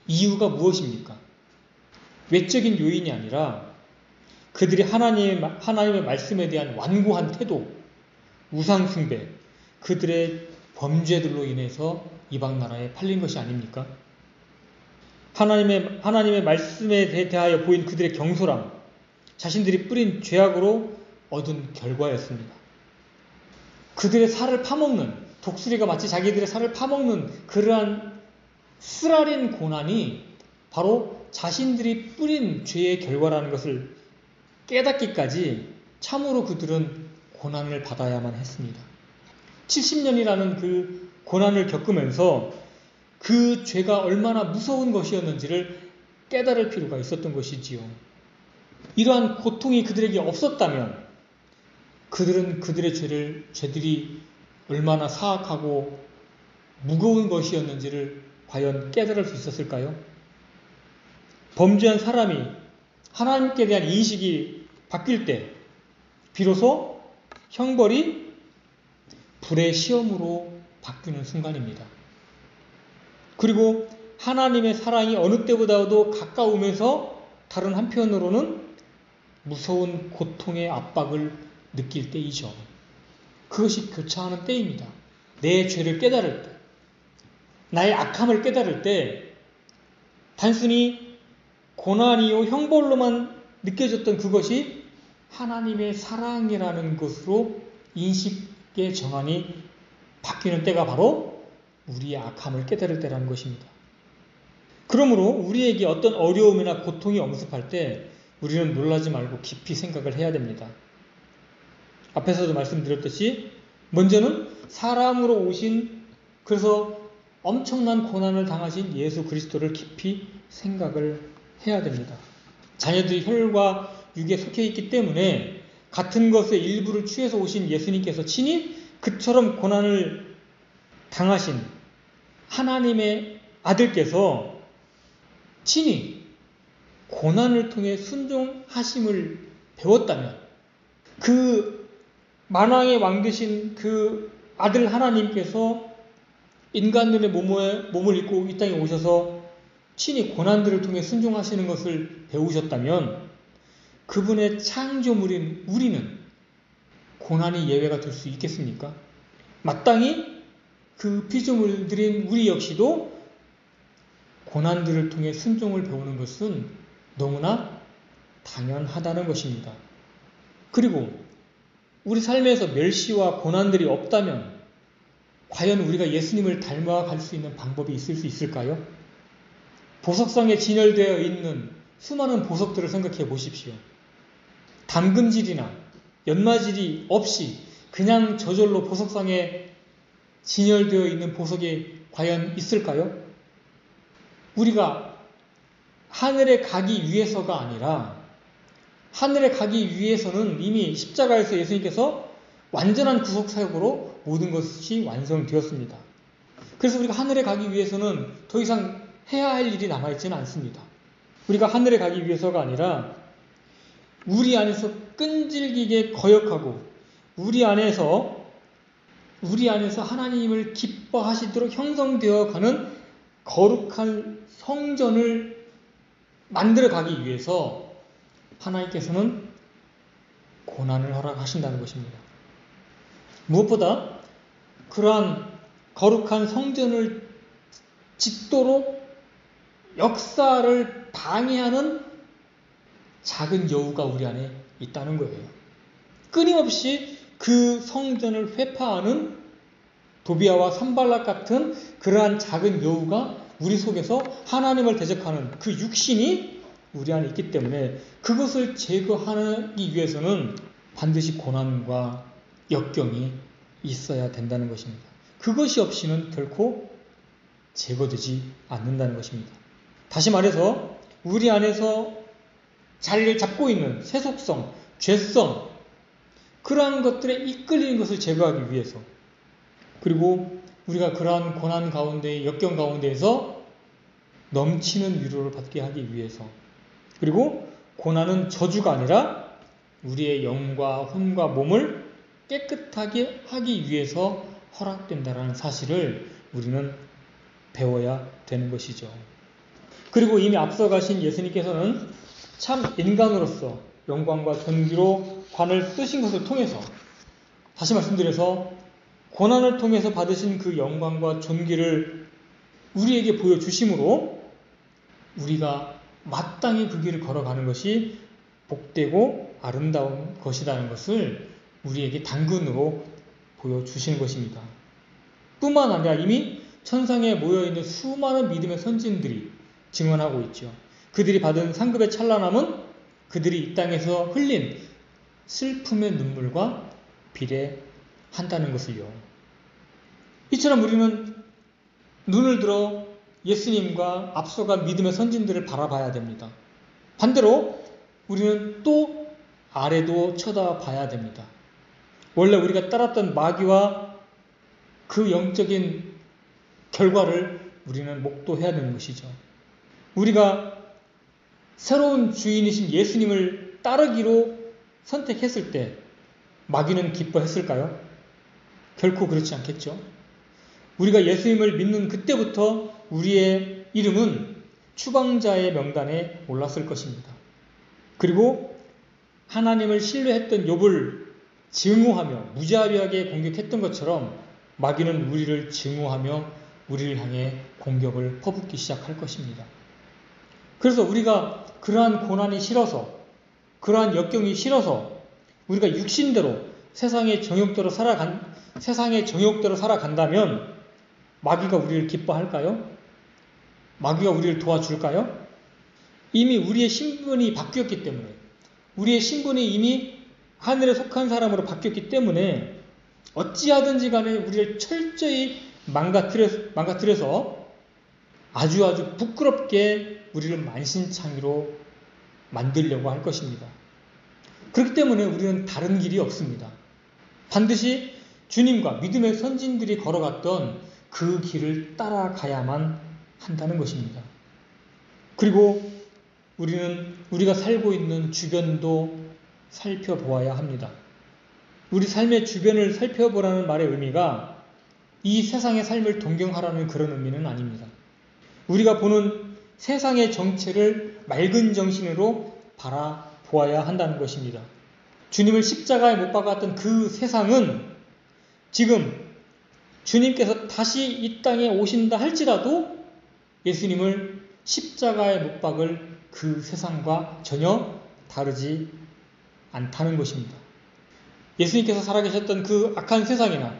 [SPEAKER 1] 이유가 무엇입니까? 외적인 요인이 아니라 그들이 하나님의 말씀에 대한 완고한 태도, 우상 숭배, 그들의 범죄들로 인해서 이방 나라에 팔린 것이 아닙니까? 하나님의 말씀에 대하여 보인 그들의 경솔함, 자신들이 뿌린 죄악으로 얻은 결과였습니다. 그들의 살을 파먹는, 독수리가 마치 자기들의 살을 파먹는 그러한 쓰라린 고난이 바로 자신들이 뿌린 죄의 결과라는 것을 깨닫기까지 참으로 그들은 고난을 받아야만 했습니다. 70년이라는 그 고난을 겪으면서 그 죄가 얼마나 무서운 것이었는지를 깨달을 필요가 있었던 것이지요. 이러한 고통이 그들에게 없었다면 그들은 그들의 죄들이 얼마나 사악하고 무거운 것이었는지를 과연 깨달을 수 있었을까요? 범죄한 사람이 하나님께 대한 인식이 바뀔 때 비로소 형벌이 불의 시험으로 바뀌는 순간입니다. 그리고 하나님의 사랑이 어느 때보다도 가까우면서 다른 한편으로는 무서운 고통의 압박을 느낄 때이죠. 그것이 교차하는 때입니다. 내 죄를 깨달을 때, 나의 악함을 깨달을 때 단순히 고난이요 형벌로만 느껴졌던 그것이 하나님의 사랑이라는 것으로 인식의 정황이 바뀌는 때가 바로 우리의 악함을 깨달을 때라는 것입니다. 그러므로 우리에게 어떤 어려움이나 고통이 엄습할 때 우리는 놀라지 말고 깊이 생각을 해야 됩니다. 앞에서도 말씀드렸듯이 먼저는 사람으로 오신, 그래서 엄청난 고난을 당하신 예수 그리스도를 깊이 생각을 해야 됩니다. 자녀들이 혈과 육에 속해 있기 때문에 같은 것의 일부를 취해서 오신 예수님께서 친히 그처럼 고난을 당하신 하나님의 아들께서 친히 고난을 통해 순종하심을 배웠다면, 그 만왕의 왕 되신 그 아들 하나님께서 인간들의 몸을 입고 이 땅에 오셔서 친히 고난들을 통해 순종하시는 것을 배우셨다면 그분의 창조물인 우리는 고난이 예외가 될 수 있겠습니까? 마땅히 그 피조물들인 우리 역시도 고난들을 통해 순종을 배우는 것은 너무나 당연하다는 것입니다. 그리고 우리 삶에서 멸시와 고난들이 없다면 과연 우리가 예수님을 닮아갈 수 있는 방법이 있을 수 있을까요? 보석상에 진열되어 있는 수많은 보석들을 생각해 보십시오. 담금질이나 연마질이 없이 그냥 저절로 보석상에 진열되어 있는 보석이 과연 있을까요? 우리가 하늘에 가기 위해서가 아니라, 하늘에 가기 위해서는 이미 십자가에서 예수님께서 완전한 구속사역으로 모든 것이 완성되었습니다. 그래서 우리가 하늘에 가기 위해서는 더 이상 해야 할 일이 남아있지는 않습니다. 우리가 하늘에 가기 위해서가 아니라 우리 안에서 끈질기게 거역하고 우리 안에서 하나님을 기뻐하시도록 형성되어 가는 거룩한 성전을 만들어 가기 위해서 하나님께서는 고난을 허락하신다는 것입니다. 무엇보다 그러한 거룩한 성전을 짓도록 역사를 방해하는 작은 여우가 우리 안에 있다는 거예요. 끊임없이 그 성전을 회파하는 도비아와 산발락 같은 그러한 작은 여우가 우리 속에서 하나님을 대적하는 그 육신이 우리 안에 있기 때문에 그것을 제거하기 위해서는 반드시 고난과 역경이 있어야 된다는 것입니다. 그것이 없이는 결코 제거되지 않는다는 것입니다. 다시 말해서 우리 안에서 자리를 잡고 있는 세속성, 죄성, 그러한 것들에 이끌리는 것을 제거하기 위해서 그리고 우리가 그러한 고난 가운데, 역경 가운데에서 넘치는 위로를 받게 하기 위해서, 그리고 고난은 저주가 아니라 우리의 영과 혼과 몸을 깨끗하게 하기 위해서 허락된다는 사실을 우리는 배워야 되는 것이죠. 그리고 이미 앞서가신 예수님께서는 참 인간으로서 영광과 존귀로 관을 쓰신 것을 통해서, 다시 말씀드려서 고난을 통해서 받으신 그 영광과 존귀를 우리에게 보여주심으로 우리가 마땅히 그 길을 걸어가는 것이 복되고 아름다운 것이라는 것을 우리에게 당근으로 보여주시는 것입니다. 뿐만 아니라 이미 천상에 모여있는 수많은 믿음의 선진들이 증언하고 있죠. 그들이 받은 상급의 찬란함은 그들이 이 땅에서 흘린 슬픔의 눈물과 비례한다는 것을요. 이처럼 우리는 눈을 들어 예수님과 앞서간 믿음의 선진들을 바라봐야 됩니다. 반대로 우리는 또 아래도 쳐다봐야 됩니다. 원래 우리가 따랐던 마귀와 그 영적인 결과를 우리는 목도해야 되는 것이죠. 우리가 새로운 주인이신 예수님을 따르기로 선택했을 때 마귀는 기뻐했을까요? 결코 그렇지 않겠죠. 우리가 예수님을 믿는 그때부터 우리의 이름은 추방자의 명단에 올랐을 것입니다. 그리고 하나님을 신뢰했던 욥을 증오하며 무자비하게 공격했던 것처럼 마귀는 우리를 증오하며 우리를 향해 공격을 퍼붓기 시작할 것입니다. 그래서 우리가 그러한 고난이 싫어서, 그러한 역경이 싫어서 우리가 육신대로 세상의 정욕대로 살아간다면 마귀가 우리를 기뻐할까요? 마귀가 우리를 도와줄까요? 이미 우리의 신분이 바뀌었기 때문에, 우리의 신분이 이미 하늘에 속한 사람으로 바뀌었기 때문에 어찌하든지 간에 우리를 철저히 망가뜨려서 아주 부끄럽게 우리를 만신창이로 만들려고 할 것입니다. 그렇기 때문에 우리는 다른 길이 없습니다. 반드시 주님과 믿음의 선진들이 걸어갔던 그 길을 따라가야만 한다는 것입니다. 그리고 우리는 우리가 살고 있는 주변도 살펴보아야 합니다. 우리 삶의 주변을 살펴보라는 말의 의미가 이 세상의 삶을 동경하라는 그런 의미는 아닙니다. 우리가 보는 세상의 정체를 맑은 정신으로 바라보아야 한다는 것입니다. 주님을 십자가에 못 박았던 그 세상은 지금 주님께서 다시 이 땅에 오신다 할지라도 예수님을 십자가에 못 박을 그 세상과 전혀 다르지 않다는 것입니다. 예수님께서 살아계셨던 그 악한 세상이나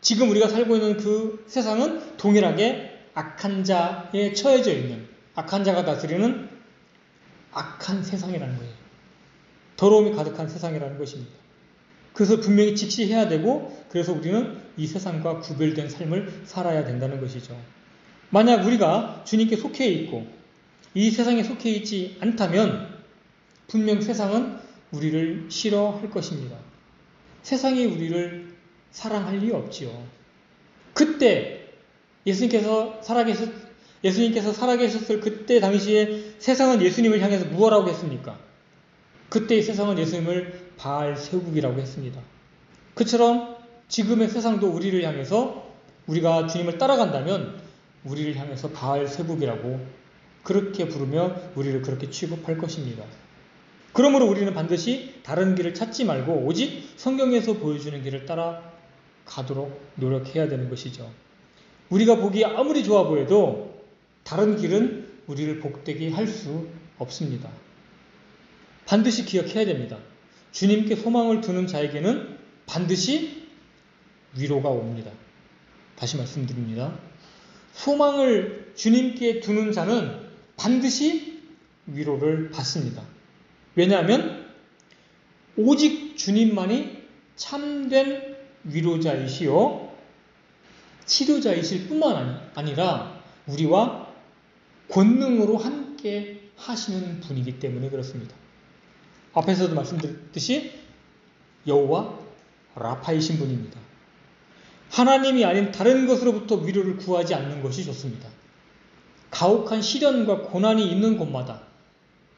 [SPEAKER 1] 지금 우리가 살고 있는 그 세상은 동일하게 악한 자에 처해져 있는, 악한 자가 다스리는 악한 세상이라는 거예요. 더러움이 가득한 세상이라는 것입니다. 그래서 분명히 직시해야 되고, 그래서 우리는 이 세상과 구별된 삶을 살아야 된다는 것이죠. 만약 우리가 주님께 속해 있고 이 세상에 속해 있지 않다면 분명 세상은 우리를 싫어할 것입니다. 세상이 우리를 사랑할 리 없지요. 그때 예수님께서 살아계셨을 그때 당시에 세상은 예수님을 향해서 무엇이라고 했습니까? 그때의 세상은 예수님을 바알세북이라고 했습니다. 그처럼 지금의 세상도 우리를 향해서, 우리가 주님을 따라간다면 우리를 향해서 바알세북이라고 그렇게 부르며 우리를 그렇게 취급할 것입니다. 그러므로 우리는 반드시 다른 길을 찾지 말고 오직 성경에서 보여주는 길을 따라가도록 노력해야 되는 것이죠. 우리가 보기에 아무리 좋아 보여도 다른 길은 우리를 복되게 할 수 없습니다. 반드시 기억해야 됩니다. 주님께 소망을 두는 자에게는 반드시 위로가 옵니다. 다시 말씀드립니다. 소망을 주님께 두는 자는 반드시 위로를 받습니다. 왜냐하면 오직 주님만이 참된 위로자이시요 치료자이실 뿐만 아니라 우리와 권능으로 함께 하시는 분이기 때문에 그렇습니다. 앞에서도 말씀드렸듯이 여호와 라파이신 분입니다. 하나님이 아닌 다른 것으로부터 위로를 구하지 않는 것이 좋습니다. 가혹한 시련과 고난이 있는 곳마다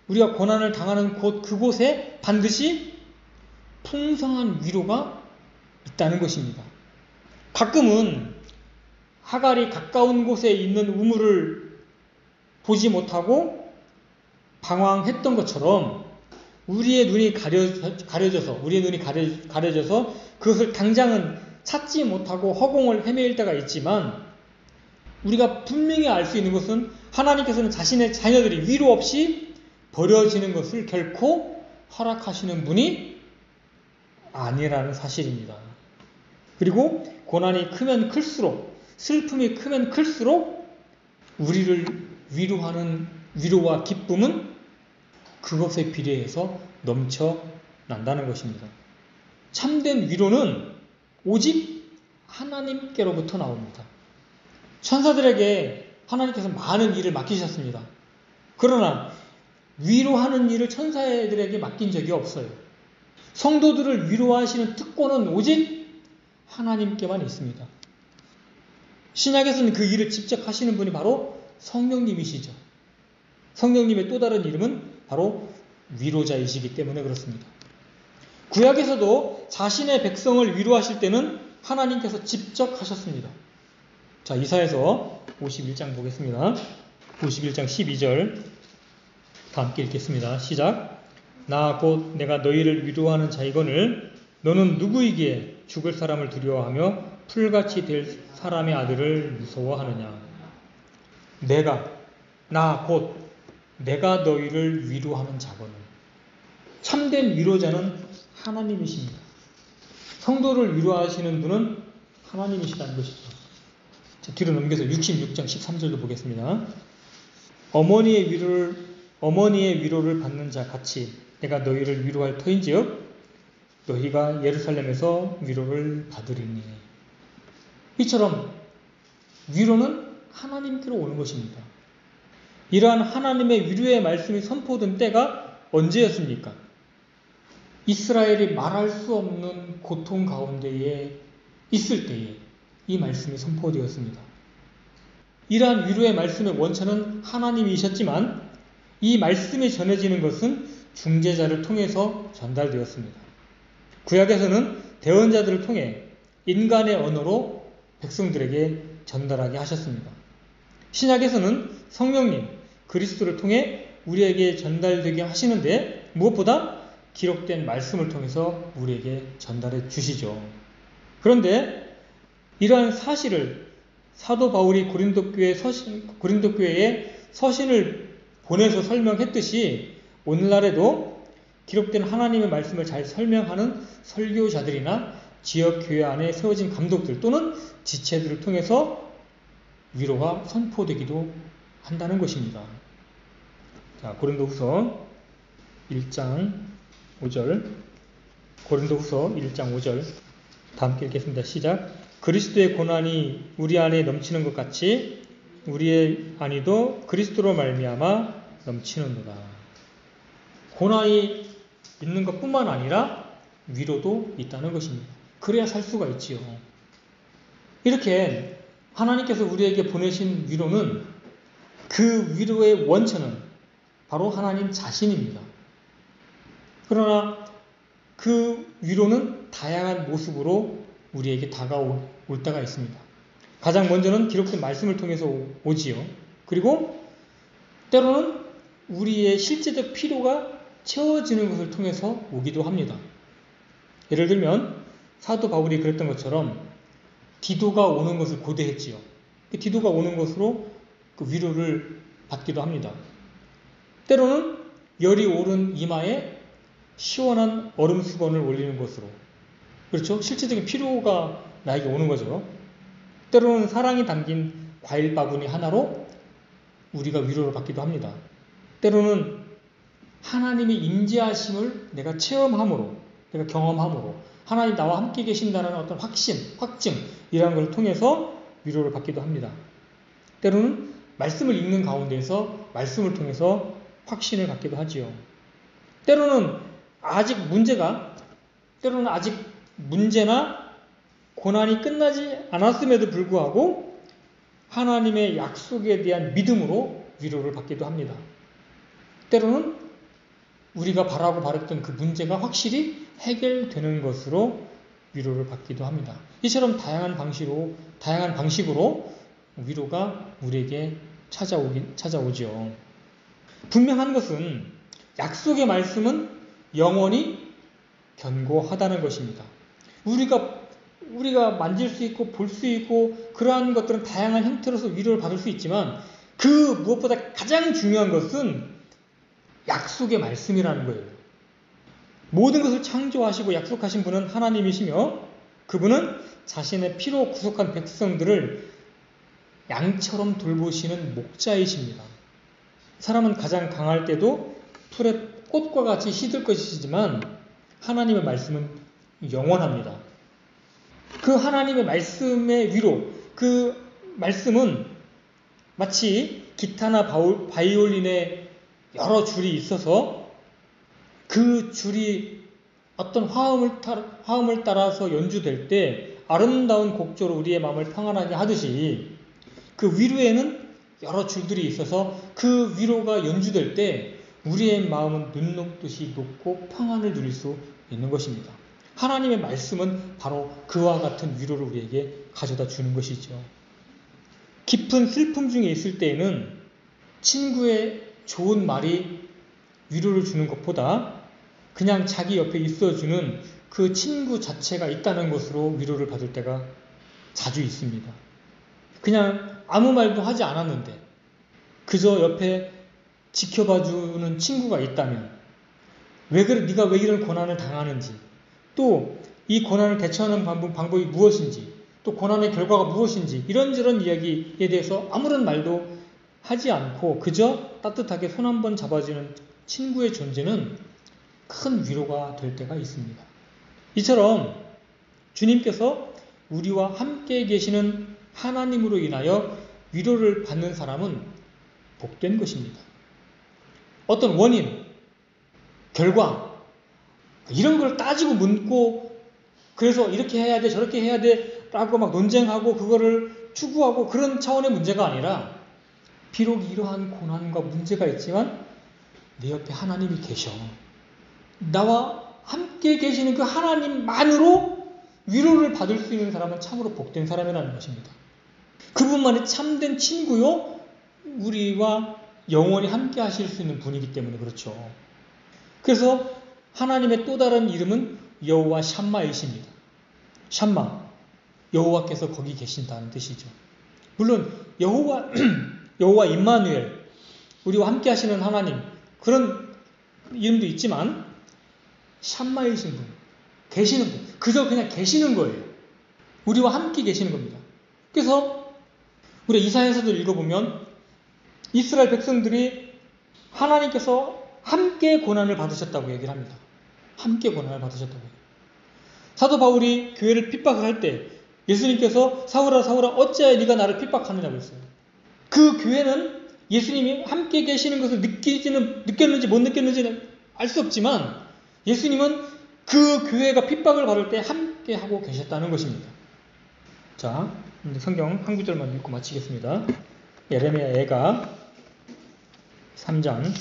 [SPEAKER 1] 우리가 고난을 당하는 곳 그곳에 반드시 풍성한 위로가 있다는 것입니다. 가끔은 하갈이 가까운 곳에 있는 우물을 보지 못하고 방황했던 것처럼 우리의 눈이 가려져서 그것을 당장은 찾지 못하고 허공을 헤매일 때가 있지만 우리가 분명히 알 수 있는 것은 하나님께서는 자신의 자녀들이 위로 없이 버려지는 것을 결코 허락하시는 분이 아니라는 사실입니다. 그리고 고난이 크면 클수록 슬픔이 크면 클수록 우리를 위로하는 위로와 기쁨은 그것에 비례해서 넘쳐난다는 것입니다. 참된 위로는 오직 하나님께로부터 나옵니다. 천사들에게 하나님께서 많은 일을 맡기셨습니다. 그러나 위로하는 일을 천사들에게 맡긴 적이 없어요. 성도들을 위로하시는 특권은 오직 하나님께만 있습니다. 신약에서는 그 일을 직접 하시는 분이 바로 성령님이시죠. 성령님의 또 다른 이름은 바로 위로자이시기 때문에 그렇습니다. 구약에서도 자신의 백성을 위로하실 때는 하나님께서 직접 하셨습니다. 자, 이사야서 51장 보겠습니다. 51장 12절 다 함께 읽겠습니다. 시작. 나 곧 내가 너희를 위로하는 자이거늘 너는 누구이기에 죽을 사람을 두려워하며 풀같이 될 사람의 아들을 무서워하느냐. 나 곧 내가 너희를 위로하는 자거늘. 참된 위로자는 하나님이십니다. 성도를 위로하시는 분은 하나님이시다는 것이죠. 자, 뒤로 넘겨서 66장 13절도 보겠습니다. 어머니의 위로를 받는 자 같이 내가 너희를 위로할 터인지역 너희가 예루살렘에서 위로를 받으리니. 이처럼 위로는 하나님께로 오는 것입니다. 이러한 하나님의 위로의 말씀이 선포된 때가 언제였습니까? 이스라엘이 말할 수 없는 고통 가운데에 있을 때에 이 말씀이 선포되었습니다. 이러한 위로의 말씀의 원천은 하나님이셨지만 이 말씀이 전해지는 것은 중재자를 통해서 전달되었습니다. 구약에서는 대언자들을 통해 인간의 언어로 백성들에게 전달하게 하셨습니다. 신약에서는 성령님, 그리스도를 통해 우리에게 전달되게 하시는데 무엇보다 기록된 말씀을 통해서 우리에게 전달해 주시죠. 그런데 이러한 사실을 사도 바울이 고린도 교회에 서신을 보내서 설명했듯이 오늘날에도 기록된 하나님의 말씀을 잘 설명하는 설교자들이나 지역 교회 안에 세워진 감독들 또는 지체들을 통해서 위로가 선포되기도 한다는 것입니다. 자, 고린도후서 1장 5절. 고린도후서 1장 5절. 다 함께 읽겠습니다. 시작. 그리스도의 고난이 우리 안에 넘치는 것 같이 우리의 안에도 그리스도로 말미암아 넘치는도다. 고난이 있는 것뿐만 아니라 위로도 있다는 것입니다. 그래야 살 수가 있지요. 이렇게 하나님께서 우리에게 보내신 위로는 그 위로의 원천은 바로 하나님 자신입니다. 그러나 그 위로는 다양한 모습으로 우리에게 다가올 때가 있습니다. 가장 먼저는 기록된 말씀을 통해서 오지요. 그리고 때로는 우리의 실제적 필요가 채워지는 것을 통해서 오기도 합니다. 예를 들면 사도 바울이 그랬던 것처럼 디도가 오는 것을 고대했지요. 디도가 오는 것으로 그 위로를 받기도 합니다. 때로는 열이 오른 이마에 시원한 얼음 수건을 올리는 것으로, 그렇죠? 실제적인 필요가 나에게 오는 거죠. 때로는 사랑이 담긴 과일 바구니 하나로 우리가 위로를 받기도 합니다. 때로는 하나님의 임재하심을 내가 체험함으로, 내가 경험함으로 하나님 나와 함께 계신다는 어떤 확증 이런 것을 통해서 위로를 받기도 합니다. 때로는 말씀을 읽는 가운데서 말씀을 통해서 확신을 갖기도 하지요. 때로는 아직 문제나 고난이 끝나지 않았음에도 불구하고 하나님의 약속에 대한 믿음으로 위로를 받기도 합니다. 때로는 우리가 바라고 바랬던 그 문제가 확실히 해결되는 것으로 위로를 받기도 합니다. 이처럼 다양한 방식으로 위로가 우리에게 찾아오죠. 분명한 것은 약속의 말씀은 영원히 견고하다는 것입니다. 우리가 만질 수 있고 볼 수 있고 그러한 것들은 다양한 형태로서 위로를 받을 수 있지만 그 무엇보다 가장 중요한 것은 약속의 말씀이라는 거예요. 모든 것을 창조하시고 약속하신 분은 하나님이시며 그분은 자신의 피로 구속한 백성들을 양처럼 돌보시는 목자이십니다. 사람은 가장 강할 때도 풀의 꽃과 같이 시들 것이지만 하나님의 말씀은 영원합니다. 그 하나님의 말씀의 위로, 그 말씀은 마치 기타나 바이올린의 여러 줄이 있어서 그 줄이 어떤 화음을 따라서 연주될 때 아름다운 곡조로 우리의 마음을 평안하게 하듯이 그 위로에는 여러 줄들이 있어서 그 위로가 연주될 때 우리의 마음은 눈 녹듯이 녹고 평안을 누릴 수 있는 것입니다. 하나님의 말씀은 바로 그와 같은 위로를 우리에게 가져다 주는 것이죠. 깊은 슬픔 중에 있을 때에는 친구의 좋은 말이 위로를 주는 것보다 그냥 자기 옆에 있어주는 그 친구 자체가 있다는 것으로 위로를 받을 때가 자주 있습니다. 그냥 아무 말도 하지 않았는데 그저 옆에 지켜봐주는 친구가 있다면 네가 왜 이런 고난을 당하는지, 또 이 고난을 대처하는 방법이 무엇인지, 또 고난의 결과가 무엇인지 이런저런 이야기에 대해서 아무런 말도 하지 않고 그저 따뜻하게 손 한번 잡아주는 친구의 존재는 큰 위로가 될 때가 있습니다. 이처럼 주님께서 우리와 함께 계시는 하나님으로 인하여 위로를 받는 사람은 복된 것입니다. 어떤 원인, 결과 이런 걸 따지고 묻고 그래서 이렇게 해야 돼 저렇게 해야 돼 라고 막 논쟁하고 그거를 추구하고 그런 차원의 문제가 아니라 비록 이러한 고난과 문제가 있지만 내 옆에 하나님이 계셔. 나와 함께 계시는 그 하나님만으로 위로를 받을 수 있는 사람은 참으로 복된 사람이라는 것입니다. 그분만이 참된 친구요 우리와 영원히 함께 하실 수 있는 분이기 때문에 그렇죠. 그래서 하나님의 또 다른 이름은 여호와 샴마이십니다. 샴마, 여호와께서 거기 계신다는 뜻이죠. 물론 여호와 임마누엘, 우리와 함께 하시는 하나님 그런 이름도 있지만 샴마이신 분, 계시는 분, 그저 그냥 계시는 거예요. 우리와 함께 계시는 겁니다. 그래서 우리 이사야서도 읽어보면 이스라엘 백성들이 하나님께서 함께 고난을 받으셨다고 얘기를 합니다. 함께 고난을 받으셨다고 해요. 사도 바울이 교회를 핍박을 할 때 예수님께서 사울아 어찌하여 네가 나를 핍박하느냐고 했어요. 그 교회는 예수님이 함께 계시는 것을 느꼈는지 못 느꼈는지는 알 수 없지만 예수님은 그 교회가 핍박을 받을 때 함께 하고 계셨다는 것입니다. 자, 성경 한 구절만 읽고 마치겠습니다. 예레미야 애가 3장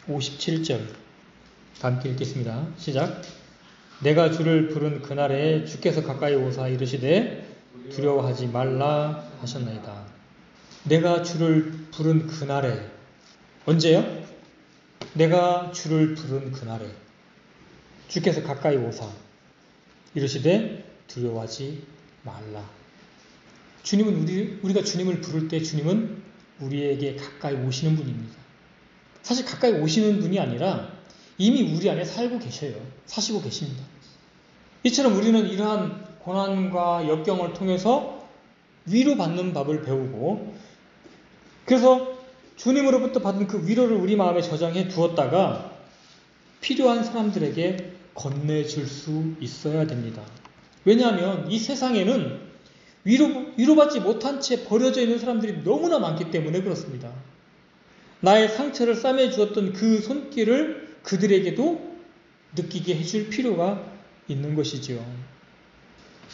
[SPEAKER 1] 57절 다 함께 읽겠습니다. 시작. 내가 주를 부른 그날에 주께서 가까이 오사 이르시되 두려워하지 말라 하셨나이다. 내가 주를 부른 그날에 언제요? 내가 주를 부른 그날에 주께서 가까이 오사 이르시되 두려워하지 말라. 주님은 우리가 주님을 부를 때 주님은 우리에게 가까이 오시는 분입니다. 사실 가까이 오시는 분이 아니라 이미 우리 안에 살고 계셔요. 사시고 계십니다. 이처럼 우리는 이러한 고난과 역경을 통해서 위로받는 법을 배우고 그래서 주님으로부터 받은 그 위로를 우리 마음에 저장해 두었다가 필요한 사람들에게 건네줄 수 있어야 됩니다. 왜냐하면 이 세상에는 위로받지 못한 채 버려져 있는 사람들이 너무나 많기 때문에 그렇습니다. 나의 상처를 싸매 주었던 그 손길을 그들에게도 느끼게 해줄 필요가 있는 것이지요.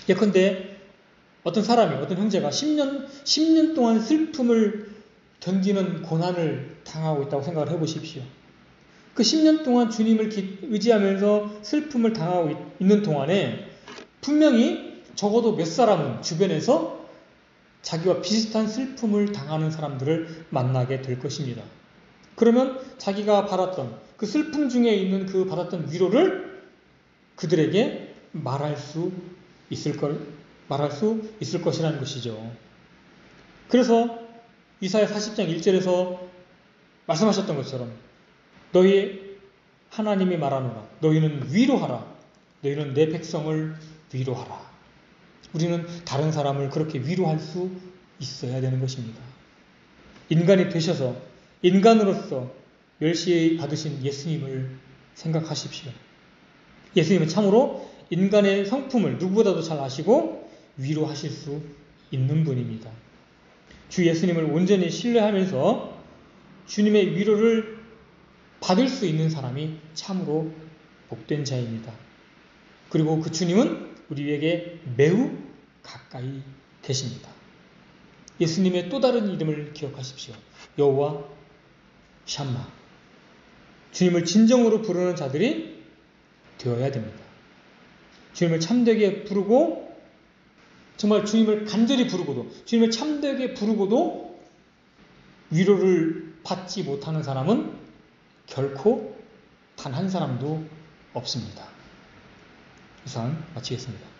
[SPEAKER 1] 예컨대 어떤 사람이, 어떤 형제가 10년 동안 슬픔을 견디는 고난을 당하고 있다고 생각을 해보십시오. 그 10년 동안 주님을 의지하면서 슬픔을 당하고 있는 동안에 분명히 적어도 몇 사람은 주변에서 자기와 비슷한 슬픔을 당하는 사람들을 만나게 될 것입니다. 그러면 자기가 받았던 그 슬픔 중에 있는 그 받았던 위로를 그들에게 말할 수 있을 것이라는 것이죠. 그래서 이사야 40장 1절에서 말씀하셨던 것처럼 너희 하나님이 말하노라. 너희는 위로하라. 너희는 내 백성을 위로하라. 우리는 다른 사람을 그렇게 위로할 수 있어야 되는 것입니다. 인간이 되셔서 인간으로서 멸시받으신 예수님을 생각하십시오. 예수님은 참으로 인간의 성품을 누구보다도 잘 아시고 위로하실 수 있는 분입니다. 주 예수님을 온전히 신뢰하면서 주님의 위로를 받을 수 있는 사람이 참으로 복된 자입니다. 그리고 그 주님은 우리에게 매우 가까이 계십니다. 예수님의 또 다른 이름을 기억하십시오. 여호와 샴마. 주님을 진정으로 부르는 자들이 되어야 됩니다. 주님을 참되게 부르고 정말 주님을 간절히 부르고도 주님을 참되게 부르고도 위로를 받지 못하는 사람은 결코 단 한 사람도 없습니다. 이상 마치겠습니다.